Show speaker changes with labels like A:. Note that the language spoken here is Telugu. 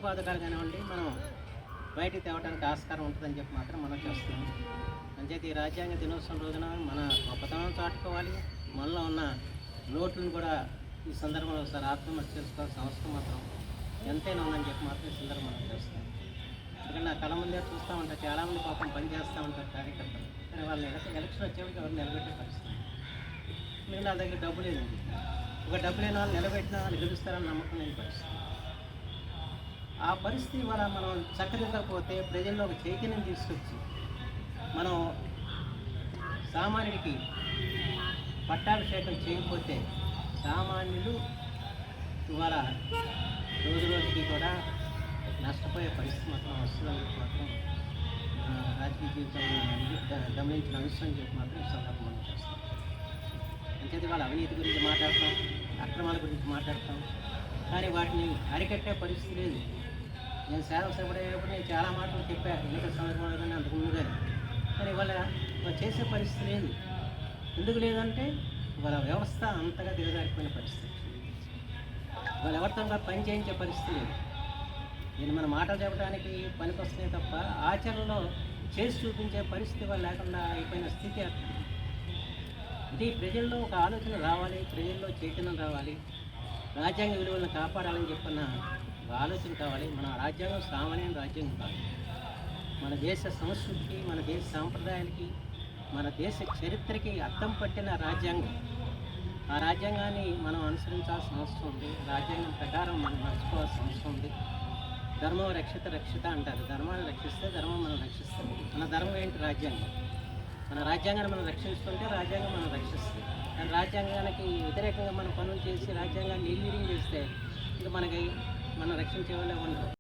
A: పథకాలు కానివ్వండి మనం బయటికి తేవడానికి ఆస్కారం ఉంటుందని చెప్పి మాత్రం మనం చేస్తున్నాం. అంచేత ఈ రాజ్యాంగ దినోత్సవం రోజున మన గొప్పతనం చాటుకోవాలి, మనలో ఉన్న లోటును కూడా ఈ సందర్భంలో ఒకసారి ఆత్మహత్య చేసుకోవాల్సిన అవసరం మాత్రం ఎంతైనా ఉందని చెప్పి మాత్రం ఈ సందర్భంలో చేస్తాం. ఎందుకంటే నా కళ ముందే చూస్తూ ఉంటారు, చాలామంది పాపం పని చేస్తూ ఉంటారు కార్యకర్తలు, కానీ వాళ్ళు ఎలక్షన్ వచ్చేవాడికి ఎవరు నిలబెట్టే పరిస్థితి. ఎందుకంటే నా దగ్గర డబ్బు లేదు, ఒక డబ్బు లేని వాళ్ళు నిలబెట్టిన వాళ్ళు గెలుస్తారని నమ్మకం లేని పరిస్థితి. ఆ పరిస్థితి వల్ల మనం చక్కదిద్దకపోతే ప్రజల్లో ఒక చైతన్యం తీసుకొచ్చి మనం సామాన్యుడికి పట్టాభిషేకం చేయకపోతే సామాన్యులు ఇవాళ రోజు రోజుకి కూడా నష్టపోయే పరిస్థితి మాత్రం వస్తుందని చెప్పి మాత్రం రాజకీయ జీవితంలో గమనించిన అంశం చెప్పి మాత్రం ఈ సందర్భం మనం చేస్తాం. అంచేది వాళ్ళ అవినీతి గురించి మాట్లాడతాం, అక్రమాల గురించి మాట్లాడతాం, కానీ వాటిని అరికట్టే పరిస్థితి లేదు. నేను సేవసేపడేటప్పుడు నేను చాలా మాటలు చెప్పాను ఎన్నికల సందర్భంలో కానీ అంతకుముందు కానీ వాళ్ళ చేసే పరిస్థితి లేదు. ఎందుకు లేదంటే వాళ్ళ వ్యవస్థ అంతగా దిగజారిపోయిన పరిస్థితి, వాళ్ళు ఎవరితో పని చేయించే పరిస్థితి లేదు. నేను మన మాటలు చెప్పడానికి పనికి వస్తున్నాయి తప్ప ఆచరణలో చేసి చూపించే పరిస్థితి వాళ్ళు లేకుండా అయిపోయిన స్థితి. అంటే ప్రజల్లో ఒక ఆలోచన రావాలి, ప్రజల్లో చైతన్యం రావాలి, రాజ్యాంగ విలువలను కాపాడాలని చెప్పిన ఆలోచన కావాలి. మన రాజ్యాంగం సామాన్య రాజ్యాంగం కాదు, మన దేశ సంస్కృతికి, మన దేశ సాంప్రదాయాలకి, మన దేశ చరిత్రకి అద్దం పట్టిన రాజ్యాంగం. ఆ రాజ్యాంగాన్ని మనం అనుసరించాల్సిన అవసరం ఉంది, రాజ్యాంగం ప్రకారం మనం నడుచుకోవాల్సిన అవసరం ఉంది. ధర్మం రక్షిత అంటారు, ధర్మాన్ని రక్షిస్తే ధర్మం మనం రక్షిస్తాం. మన ధర్మం ఏంటి? రాజ్యాంగం. మన రాజ్యాంగాన్ని మనం రక్షించుకుంటే రాజ్యాంగం మనం రక్షిస్తుంది. కానీ రాజ్యాంగానికి వ్యతిరేకంగా మనం పనులు చేసి రాజ్యాంగాన్ని నిర్వీర్యం చేస్తే ఇంకా మనం రక్షించే వాళ్ళే ఉండరు.